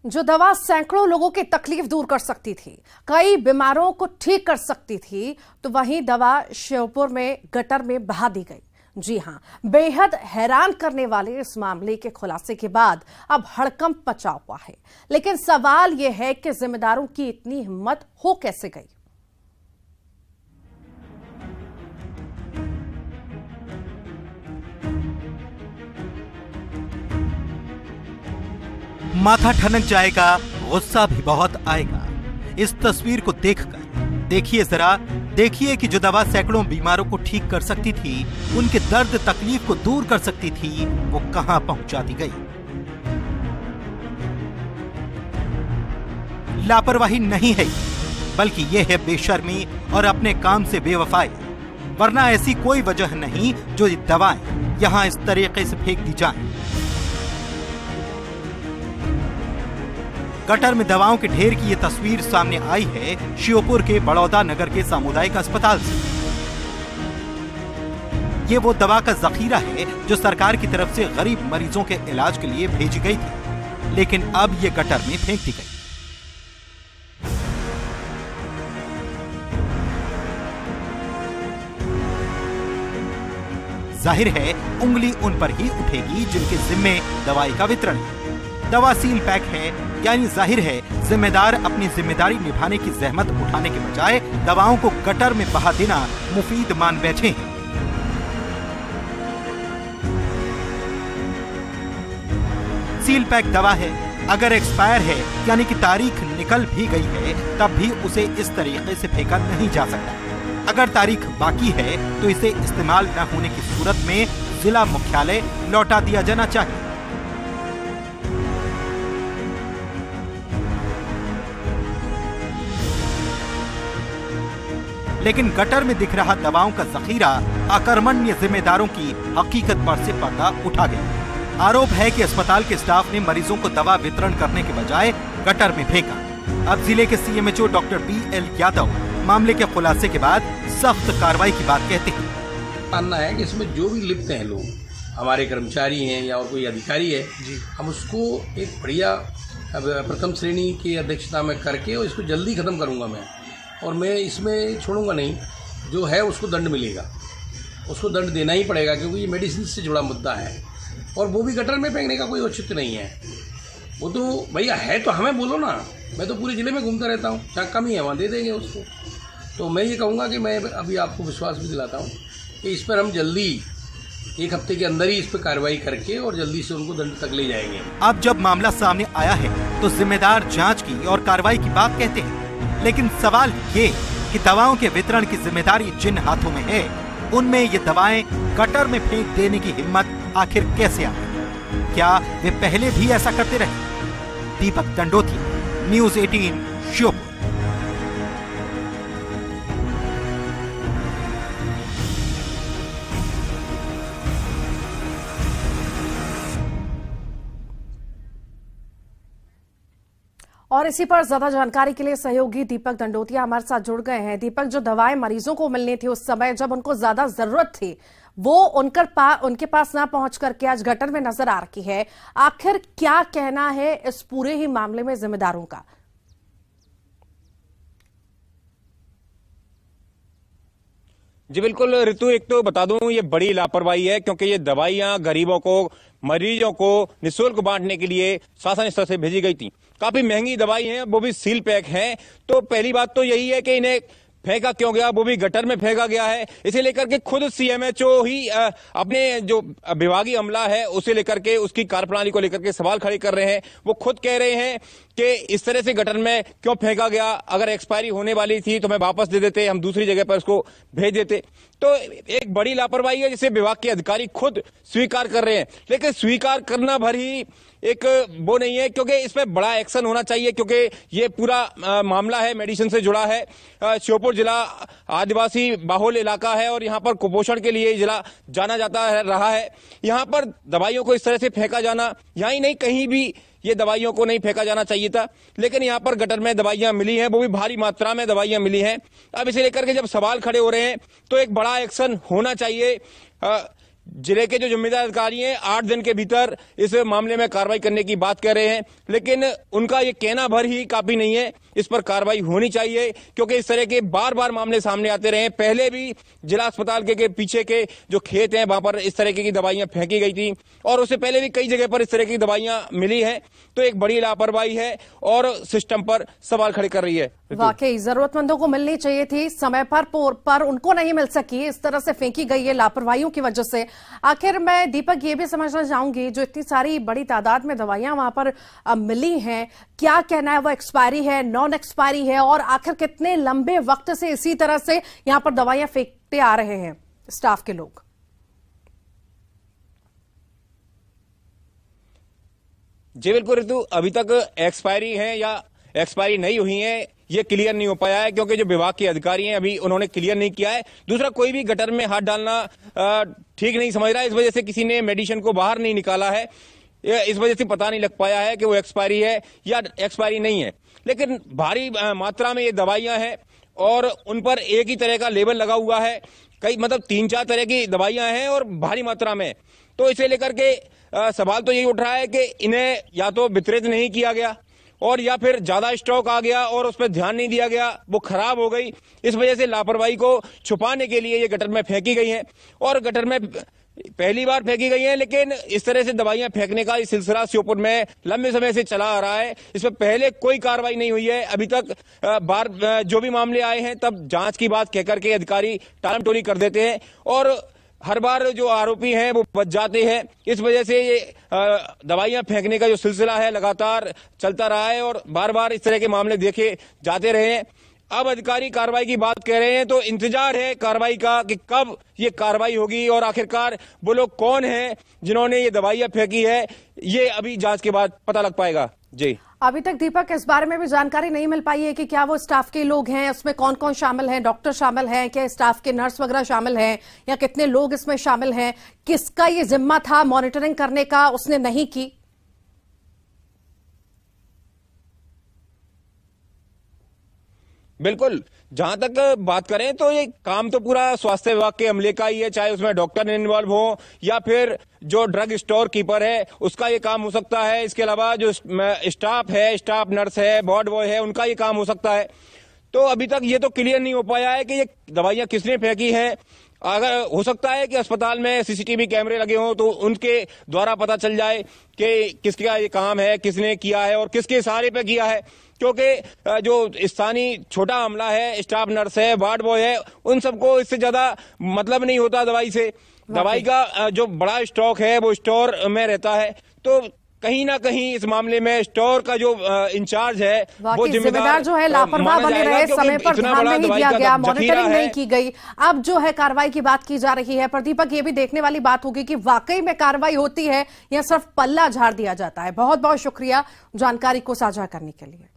जो दवा सैकड़ों लोगों की तकलीफ दूर कर सकती थी, कई बीमारों को ठीक कर सकती थी, तो वहीं दवा श्योपुर में गटर में बहा दी गई। जी हां, बेहद हैरान करने वाले इस मामले के खुलासे के बाद अब हड़कंप मचा हुआ है। लेकिन सवाल यह है कि जिम्मेदारों की इतनी हिम्मत हो कैसे गई। माथा ठनक जाएगा, गुस्सा भी बहुत आएगा इस तस्वीर को देखकर। देखिए जरा, देखिए कि जो दवा सैकड़ों बीमारों को ठीक कर सकती थी, उनके दर्द तकलीफ को दूर कर सकती थी, वो कहां पहुंचा दी गई। लापरवाही नहीं है, बल्कि यह है बेशर्मी और अपने काम से बेवफाई। वरना ऐसी कोई वजह नहीं जो ये दवाएं यहां इस तरीके से फेंक दी जाएं। गटर में दवाओं के ढेर की ये तस्वीर सामने आई है श्योपुर के बड़ौदा नगर के सामुदायिक अस्पताल से। ये वो दवा का जखीरा है जो सरकार की तरफ से गरीब मरीजों के इलाज के लिए भेजी गई थी, लेकिन अब ये गटर में फेंक दी गई। जाहिर है उंगली उन पर ही उठेगी जिनके जिम्मे दवाई का वितरण है। दवा सील पैक है, यानी जाहिर है जिम्मेदार अपनी जिम्मेदारी निभाने की जहमत उठाने के बजाय दवाओं को गटर में बहा देना मुफीद मान बैठे हैं। सील पैक दवा है, अगर एक्सपायर है यानी कि तारीख निकल भी गई है, तब भी उसे इस तरीके से फेंका नहीं जा सकता। अगर तारीख बाकी है तो इसे इस्तेमाल न होने की सूरत में जिला मुख्यालय लौटा दिया जाना चाहिए। लेकिन गटर में दिख रहा दवाओं का जखीरा अकर्मण्य जिम्मेदारों की हकीकत पर से पर्दा उठा गया। आरोप है कि अस्पताल के स्टाफ ने मरीजों को दवा वितरण करने के बजाय गटर में फेंका। अब जिले के सीएमएचओ डॉक्टर BL यादव मामले के खुलासे के बाद सख्त कार्रवाई की बात कहते हैं। मानना है कि इसमें जो भी लिप्त हैं लोग, हमारे कर्मचारी हैं या और कोई अधिकारी है, हम उसको एक बढ़िया प्रथम श्रेणी की अध्यक्षता में करके और इसको जल्दी खत्म करूंगा मैं, और मैं इसमें छोड़ूंगा नहीं। जो है उसको दंड मिलेगा, उसको दंड देना ही पड़ेगा, क्योंकि ये मेडिसिन से जुड़ा मुद्दा है और वो भी गटर में फेंकने का कोई औचित्य नहीं है। वो तो भैया है तो हमें बोलो ना, मैं तो पूरे ज़िले में घूमता रहता हूँ, जहाँ कमी है वहाँ दे देंगे उसको। तो मैं ये कहूँगा कि मैं अभी आपको विश्वास भी दिलाता हूँ कि इस पर हम जल्दी एक हफ्ते के अंदर ही इस पर कार्रवाई करके और जल्दी से उनको दंड तक ले जाएंगे। अब जब मामला सामने आया है तो जिम्मेदार जाँच की और कार्रवाई की बात कहते हैं, लेकिन सवाल ये कि दवाओं के वितरण की जिम्मेदारी जिन हाथों में है, उनमें ये दवाएं गटर में फेंक देने की हिम्मत आखिर कैसे आ गई? क्या वे पहले भी ऐसा करते रहे? दीपक दंडोतिया, न्यूज़ 18, श्योपुर। और इसी पर ज्यादा जानकारी के लिए सहयोगी दीपक दंडोतिया हमारे साथ जुड़ गए हैं। दीपक, जो दवाएं मरीजों को मिलनी थी उस समय जब उनको ज्यादा जरूरत थी, वो उनके पास ना पहुंच करके आज गटर में नजर आ रही है, आखिर क्या कहना है इस पूरे ही मामले में जिम्मेदारों का? जी बिल्कुल ऋतु, एक तो बता दूं ये बड़ी लापरवाही है, क्योंकि ये दवाइयां गरीबों को, मरीजों को निःशुल्क बांटने के लिए शासन स्तर से भेजी गई थी। काफी महंगी दवाई हैं, वो भी सील पैक हैं। तो पहली बात तो यही है कि इन्हें फेंका क्यों गया, वो भी गटर में फेंका गया है। इसे लेकर के खुद सीएमएचओ ही अपने जो विभागीय अमला है उसे लेकर के, उसकी कार्यप्रणाली को लेकर के सवाल खड़े कर रहे हैं। वो खुद कह रहे हैं कि इस तरह से गटर में क्यों फेंका गया, अगर एक्सपायरी होने वाली थी तो मैं वापस दे देते, हम दूसरी जगह पर उसको भेज देते। तो एक बड़ी लापरवाही है जिसे विभाग के अधिकारी खुद स्वीकार कर रहे हैं। लेकिन स्वीकार करना भर ही एक वो नहीं है, क्योंकि इस पे बड़ा एक्शन होना चाहिए, क्योंकि ये पूरा मामला है मेडिसिन से जुड़ा है। श्योपुर जिला आदिवासी बाहुल इलाका है और यहाँ पर कुपोषण के लिए जिला जाना जाता रहा है। यहाँ पर दवाइयों को इस तरह से फेंका जाना, यहाँ ही नहीं कहीं भी ये दवाइयों को नहीं फेंका जाना चाहिए था, लेकिन यहाँ पर गटर में दवाइयां मिली हैं, वो भी भारी मात्रा में दवाइयां मिली हैं। अब इसे लेकर के जब सवाल खड़े हो रहे हैं तो एक बड़ा एक्शन होना चाहिए। जिले के जो जिम्मेदार अधिकारी हैं 8 दिन के भीतर इस मामले में कार्रवाई करने की बात कर रहे हैं, लेकिन उनका ये कहना भर ही काफी नहीं है। इस पर कार्रवाई होनी चाहिए, क्योंकि इस तरह के बार बार मामले सामने आते रहे हैं। पहले भी जिला अस्पताल के पीछे के जो खेत हैं वहां पर इस तरह की दवाइयां फेंकी गई थी, और उससे पहले भी कई जगह पर इस तरह की दवाइयां मिली हैं। तो एक बड़ी लापरवाही है और सिस्टम पर सवाल खड़े कर रही है। वाकई जरूरतमंदों को मिलनी चाहिए थी समय पर उनको नहीं मिल सकी, इस तरह से फेंकी गई है लापरवाहियों की वजह से। आखिर मैं दीपक ये भी समझना चाहूंगी, जो इतनी सारी बड़ी तादाद में दवाइयां वहां पर मिली हैं, क्या कहना है, वो एक्सपायरी है, नॉन एक्सपायरी है, और आखिर कितने लंबे वक्त से इसी तरह से यहां पर दवाइयां फेंकते आ रहे हैं स्टाफ के लोग? जी बिल्कुल ऋतु, अभी तक एक्सपायरी है या एक्सपायरी नहीं हुई है ये क्लियर नहीं हो पाया है, क्योंकि जो विभाग के अधिकारी हैं अभी उन्होंने क्लियर नहीं किया है। दूसरा, कोई भी गटर में हाथ डालना ठीक नहीं समझ रहा है, इस वजह से किसी ने मेडिसिन को बाहर नहीं निकाला है। इस वजह से पता नहीं लग पाया है कि वो एक्सपायरी है या एक्सपायरी नहीं है। लेकिन भारी मात्रा में ये दवाइयां हैं और उन पर एक ही तरह का लेबल लगा हुआ है, कई मतलब 3-4 तरह की दवाइयां हैं और भारी मात्रा में। तो इसे लेकर के सवाल तो यही उठ रहा है कि इन्हें या तो वितरित नहीं किया गया और या फिर ज्यादा स्टॉक आ गया और उस पर ध्यान नहीं दिया गया, वो खराब हो गई। इस वजह से लापरवाही को छुपाने के लिए ये गटर में फेंकी गई हैं, और गटर में पहली बार फेंकी गई हैं। लेकिन इस तरह से दवाइयां फेंकने का इस सिलसिला श्योपुर में लंबे समय से चला आ रहा है। इसमें पहले कोई कार्रवाई नहीं हुई है अभी तक। बार जो भी मामले आए हैं तब जांच की बात कहकर के अधिकारी टालम टोली कर देते हैं, और हर बार जो आरोपी हैं वो बच जाते हैं। इस वजह से ये दवाइयां फेंकने का जो सिलसिला है लगातार चलता रहा है, और बार बार इस तरह के मामले देखे जाते रहे हैं। अब अधिकारी कार्रवाई की बात कह रहे हैं, तो इंतजार है कार्रवाई का कि कब ये कार्रवाई होगी और आखिरकार वो लोग कौन हैं जिन्होंने ये दवाइयां फेंकी है, ये अभी जांच के बाद पता लग पाएगा। जी, अभी तक दीपक इस बारे में भी जानकारी नहीं मिल पाई है कि क्या वो स्टाफ के लोग हैं, उसमें कौन कौन शामिल हैं, डॉक्टर शामिल हैं, क्या स्टाफ के नर्स वगैरह शामिल हैं, या कितने लोग इसमें शामिल हैं, किसका ये जिम्मा था मॉनिटरिंग करने का, उसने नहीं की। बिल्कुल, जहां तक बात करें तो ये काम तो पूरा स्वास्थ्य विभाग के अमले का ही है, चाहे उसमें डॉक्टर इन्वॉल्व हो या फिर जो ड्रग स्टोर कीपर है उसका ये काम हो सकता है। इसके अलावा जो स्टाफ है, स्टाफ नर्स है, वार्ड बॉय है, उनका ये काम हो सकता है। तो अभी तक ये तो क्लियर नहीं हो पाया है कि ये दवाइयां किसने फेंकी हैं। अगर हो सकता है कि अस्पताल में सीसीटीवी कैमरे लगे हों तो उनके द्वारा पता चल जाए कि किसका ये काम है, किसने किया है और किसके इशारे पे किया है, क्योंकि जो स्थानीय छोटा अमला है, स्टाफ नर्स है, वार्ड बॉय है, उन सबको इससे ज्यादा मतलब नहीं होता दवाई से। दवाई का जो बड़ा स्टॉक है वो स्टोर में रहता है, तो कहीं ना कहीं इस मामले में स्टोर का जो इंचार्ज है वो जिम्मेदार जो है लापरवाह बने रहे, समय पर ध्यान नहीं दिया गया, मॉनिटरिंग नहीं की गई। अब जो है कार्रवाई की बात की जा रही है। पर दीपक, ये भी देखने वाली बात होगी कि वाकई में कार्रवाई होती है या सिर्फ पल्ला झाड़ दिया जाता है। बहुत बहुत शुक्रिया जानकारी को साझा करने के लिए।